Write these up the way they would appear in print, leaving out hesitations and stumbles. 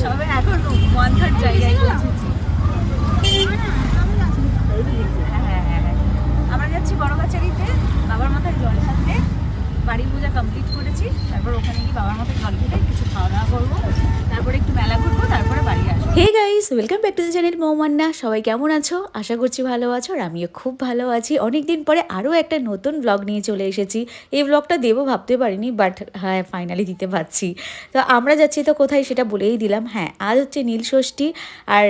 সবে এখন 1/3 জায়গায় পৌঁছেছি। হ্যাঁ, আমরা যাচ্ছি বড়গাছারিতে বাবার মাথায় জল ঢালতে। বাড়ি পূজা কমপ্লিট করেছি, তারপর ওখানে গিয়ে বাবার মাথায় জল ঢেলে কিছু খাওয়া দাওয়া করবো, তারপরে একটু মেলা ঘুরবো, তারপরে বাড়ি আসবো। Hey guys, welcome back to the channel Moumanna. সবাই কেমন আছো? আশা করছি ভালো আছো, আর আমিও খুব ভালো আছি। অনেকদিন পরে আরও একটা নতুন ব্লগ নিয়ে চলে এসেছি। এই ব্লগটা দেবো ভাবতে পারিনি, বাট হ্যাঁ ফাইনালি দিতে পারছি। তো আমরা যাচ্ছি তো কোথায় সেটা বলেই দিলাম। হ্যাঁ, আজ হচ্ছে নীলষষ্ঠী, আর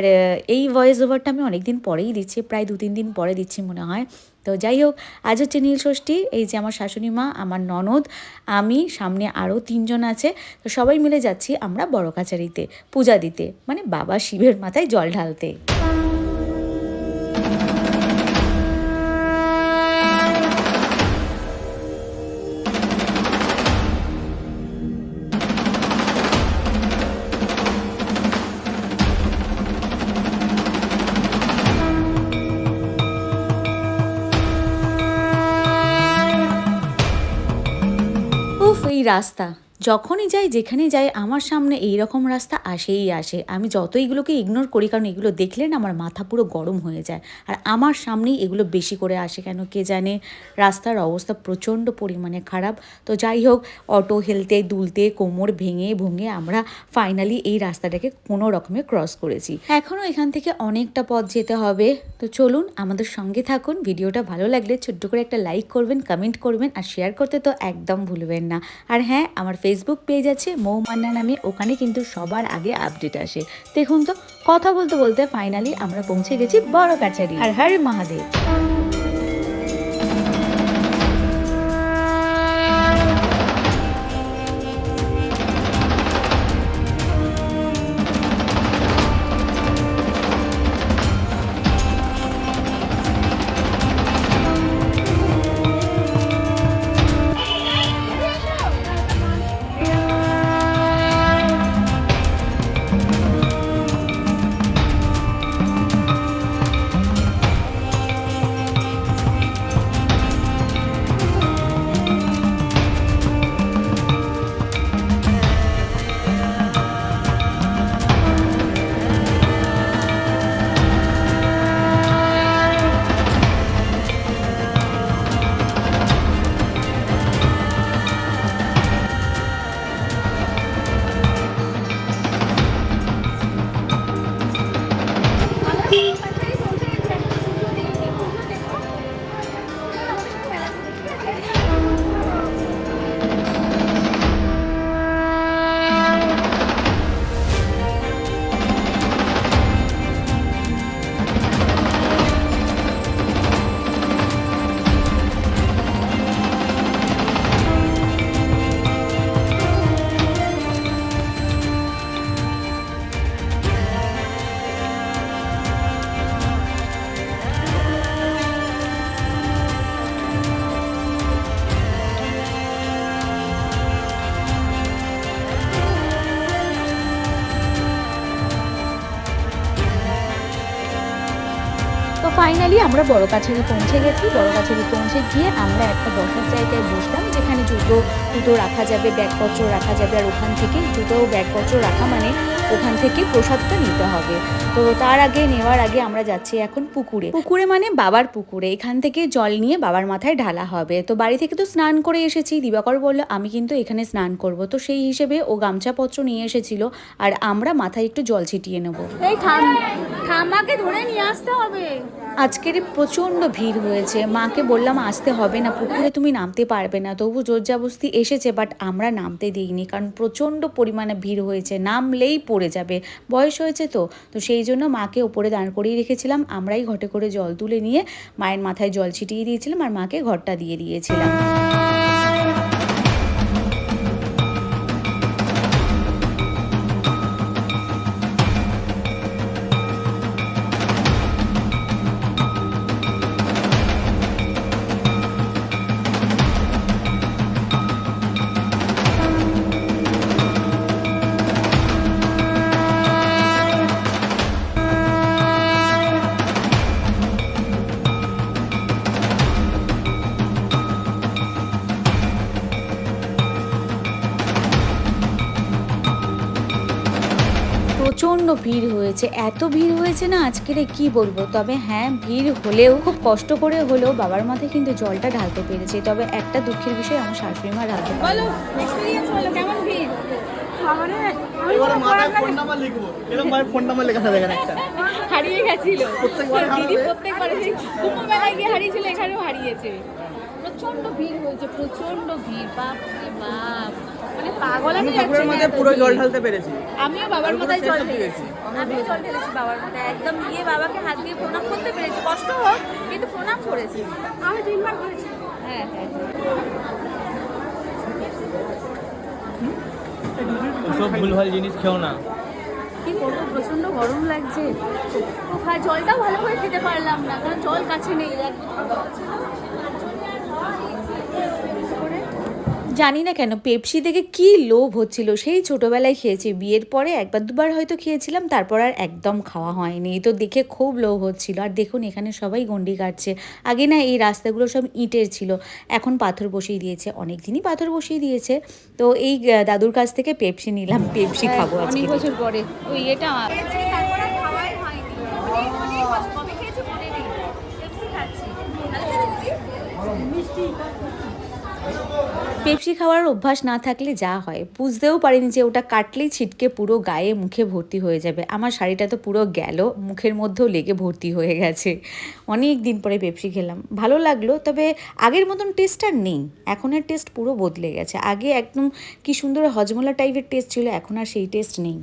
এই ভয়েস ওভারটা আমি অনেকদিন পরেই দিচ্ছি, প্রায় 2-3 দিন পরে দিচ্ছি মনে হয়। তো যাই হোক, আজ হচ্ছে নীলষষ্ঠী। এই যে আমার শাশুড়ি মা, আমার ননদ, আমি, সামনে আরও 3 জন আছে। তো সবাই মিলে যাচ্ছি আমরা বড়গাছারিতে পূজা দিতে, মানে বাবা শিবের মাথায় জল ঢালতে। এই রাস্তা যখনই যাই, যেখানে যাই, আমার সামনে এই রকম রাস্তা আসেই আসে। আমি যত এগুলোকে ইগনোর করি, কারণ এগুলো দেখলে না আমার মাথা পুরো গরম হয়ে যায়। আর আমার সামনেই এগুলো বেশি করে আসে কেন কে জানে। রাস্তার অবস্থা প্রচণ্ড পরিমাণে খারাপ। তো যাই হোক, অটো হেলতে দুলতে কোমর ভেঙে ভেঙে আমরা ফাইনালি এই রাস্তাটাকে কোনো রকমে ক্রস করেছি। এখনও এখান থেকে অনেকটা পথ যেতে হবে। তো চলুন আমাদের সঙ্গে থাকুন। ভিডিওটা ভালো লাগলে ছোট্ট করে একটা লাইক করবেন, কমেন্ট করবেন, আর শেয়ার করতে তো একদম ভুলবেন না। আর হ্যাঁ, আমার ফেসবুক পেজ আছে মৌমান্না নামে, ওখানে কিন্তু সবার আগে আপডেট আসে। দেখুন তো, কথা বলতে বলতে ফাইনালি আমরা পৌঁছে গেছি বড়গাছারি। হর হর মহাদেব। তো ফাইনালি আমরা বড়গাছারি পৌঁছে গেছি। বড়গাছারি পৌঁছে গিয়ে আমরা একটা বসার জায়গায় বসলাম, যেখানে জুতো রাখা যাবে, ব্যাগপত্র রাখা যাবে। আর ওখান থেকে জুতো ব্যাগপত্র রাখা মানে ওখান থেকে প্রসাদটা নিতে হবে। তো তার আগে, নেওয়ার আগে আমরা যাচ্ছি এখন পুকুরে মানে বাবার পুকুরে। এখান থেকে জল নিয়ে বাবার মাথায় ঢালা হবে। তো বাড়ি থেকে তো স্নান করে এসেছি। দিবাকর বলল আমি কিন্তু এখানে স্নান করব, তো সেই হিসেবে ও গামছাপত্র নিয়ে এসেছিল, আর আমরা মাথায় একটু জল ছিটিয়ে নেবো। এই ঠাম্মাকে ধরে নিয়ে আসতে হবে। আজকের প্রচণ্ড ভিড় হয়েছে। মাকে বললাম আসতে হবে না, পুকুরে তুমি নামতে পারবে না, তবু জোরজাবস্তি এসেছে, বাট আমরা নামতে দিইনি, কারণ প্রচণ্ড পরিমাণে ভিড় হয়েছে, নামলেই পড়ে যাবে, বয়স হয়েছে তো। তো সেই জন্য মাকে ওপরে দাঁড় করিয়ে রেখেছিলাম। আমরাই ঘটে করে জল তুলে নিয়ে মায়ের মাথায় জল ছিটিয়ে দিয়েছিলাম, আর মাকে ঘরটা দিয়ে দিয়েছিলাম। ভিড় হয়েছে, এত ভিড় হয়েছে না আজকের কি বলবো। তবে হ্যাঁ, ভিড় হলেও খুব কষ্ট করে হলেও বাবার মাথায় কিন্তু জলটা ঢালতে পেরেছি। তবে একটা দুঃখের বিষয়, আমার শাশুড়ি মা ঢালতে পারলো। কেমন ভিড়? হারিয়ে গেছিল দিদি, প্রত্যেকবারে কুম্ভ মেলায় গিয়ে হারিয়েছিল, এখানেও হারিয়েছে। প্রচন্ড ভিড় হয়েছে, প্রচন্ড ভিড়, বাপ রে বাপ, মানে পাগল। আমি পুরো জল ঢালতে পেরেছি, আমিও বাবার মাথায় জল ঢেলেছি, আমিও জল ঢেলেছি বাবার মাথায়, একদম গিয়ে বাবাকে হাত দিয়ে প্রণাম করতে পেরেছি। কষ্ট হোক কিন্তু প্রণাম করেছি, আমি 3 বার করেছি। হ্যাঁ হ্যাঁ, সব ভুলভাল জিনিস খেও না। কি করবো, প্রচন্ড গরম লাগছে। জলটাও ভালো করে খেতে পারলাম না, কারণ জল কাছে নেই। জানি না কেন পেপসি দেখে কি লোভ হচ্ছিল। সেই ছোটোবেলায় খেয়েছি, বিয়ের পরে একবার দুবার হয়তো খেয়েছিলাম, তারপর আর একদম খাওয়া হয়নি। তো দেখে খুব লোভ হচ্ছিল। আর দেখুন এখানে সবাই গন্ডি কাটছে। আগে না এই রাস্তাগুলো সব ইটের ছিল, এখন পাথর বসিয়ে দিয়েছে, অনেক দিনই পাথর বসিয়ে দিয়েছে। তো এই দাদুর কাছ থেকে পেপসি নিলাম, পেপসি খাবো আজকে। অনেক বছর পরে ওই এটা পেপসি খাওয়ার অভ্যাস না থাকলে যা হয়, বুঝতেও পারিনি যে ওটা কাটলেই ছিটকে পুরো গায়ে মুখে ভর্তি হয়ে যাবে। আমার শাড়িটা তো পুরো গেল, মুখের মধ্যেও লেগে ভর্তি হয়ে গেছে। অনেক দিন পরে পেপসি খেলাম, ভালো লাগলো। তবে আগের মতন টেস্ট আর নেই, এখনের টেস্ট পুরো বদলে গেছে। আগে একদম কি সুন্দর হজমলা টাইপের টেস্ট ছিল, এখন আর সেই টেস্ট নেই।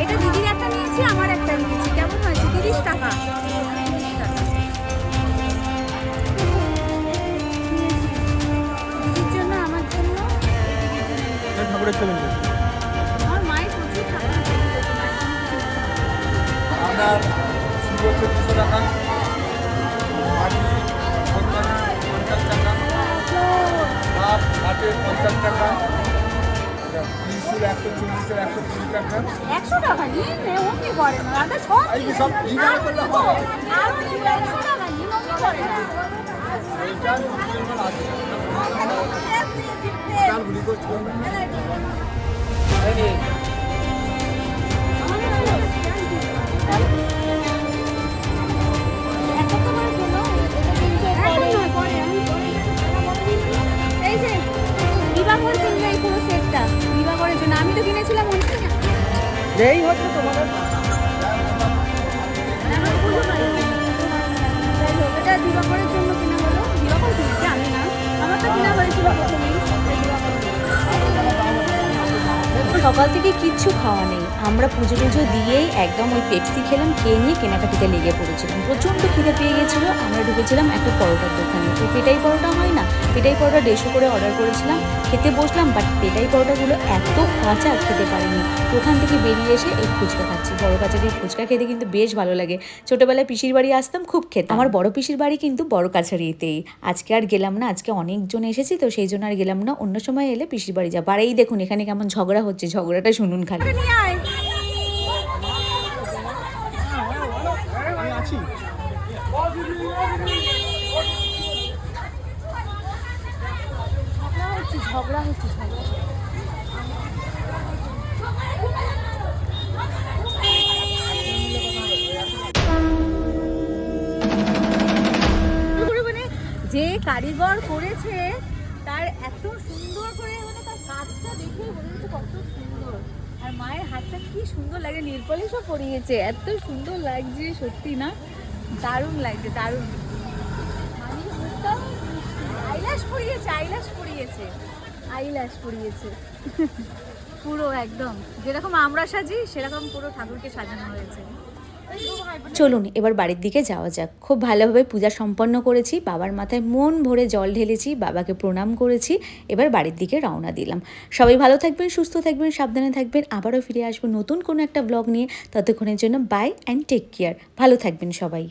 এটা দিদির একটা নিয়েছি, আমার একটা নিয়েছি। কেমন হয়েছে? 30 টাকা। দিদির জন্য, আমার জন্য, ঠাকুরের ছবি আমার মায়ের প্রচুর ঠাকুর। আপনার শুভ 1400 টাকা, মাটি 50 টাকা, হাফ হাতে 50 টাকা, ত্রিশুল 140 টাকা, 100 টাকা নিয়ে অমনি করে না দাদা, সব সব জিজ্ঞাসা করলে হবে। আরো 100 টাকা নিয়ে অমনি করে না। এই যে বিবাহর জন্য এই পুরো সেটটা, বিবাহের জন্য আমি তো কিনেছিলাম যেই হচ্ছে তোমাদের এটা বিবাহের জন্য কিনা হলো। বিবাহ কিনছি আমি না, আমার তো কিনা হয়েছিল প্রথমেই। সকাল থেকে কিচ্ছু খাওয়া নেই, আমরা পুজো টুজো দিয়েই একদম ওই পেপসি খেলাম, খেয়ে নিয়ে কেনাকাটিতে লেগে পড়েছিলাম। প্রচণ্ড খিদে পেয়ে গেছিলো। আমরা ঢুকেছিলাম একটা পরোটার দোকানে, ওই পেটাই পরোটা হয় না, পেটাই পরোটা 150 করে অর্ডার করেছিলাম, খেতে বসলাম। বাট পেটাই পরোটাগুলো এত কাঁচা, খেতে পারিনি। তো ওখান থেকে বেরিয়ে এসে এই ফুচকা খাচ্ছি। বড় কাছারির ফুচকা খেতে কিন্তু বেশ ভালো লাগে। ছোটোবেলায় পিসির বাড়ি আসতাম, খুব খেতাম। আমার বড় পিসির বাড়ি কিন্তু বড় কাছারিতেই। আজকে আর গেলাম না, আজকে অনেকজন এসেছি তো সেই জন্য আর গেলাম না। অন্য সময় এলে পিসির বাড়ি যাব। আর এই দেখুন এখানে কেমন ঝগড়া হচ্ছে, ঝগড়াটা শুনুন খালি। ঝগড়া হচ্ছে, যে কারিগর করেছে তার এত সুন্দর করে, মানে তার কাজটা দেখেই মনে হচ্ছে কত সুন্দর। আর মায়ের হাতটা কি সুন্দর লাগে, নেল পলিশও পরিয়েছে, এত সুন্দর লাগছে সত্যি না, দারুণ লাগছে, দারুণ। পরিয়েছে, আইল্যাশ পরিয়েছে পুরো একদম যেরকম আমরা সাজি সেরকম পুরো ঠাকুরকে সাজানো হয়েছে। চলুন এবার বাড়ির দিকে যাওয়া যাক। খুব ভালোভাবে পূজা সম্পন্ন করেছি, বাবার মাথায় মন ভরে জল ঢেলেছি, বাবাকে প্রণাম করেছি, এবার বাড়ির দিকে রওনা দিলাম। সবাই ভালো থাকবেন, সুস্থ থাকবেন, সাবধানে থাকবেন। আবারও ফিরে আসবো নতুন কোনো একটা ব্লগ নিয়ে। ততক্ষণের জন্য বাই অ্যান্ড টেক কেয়ার। ভালো থাকবেন সবাই।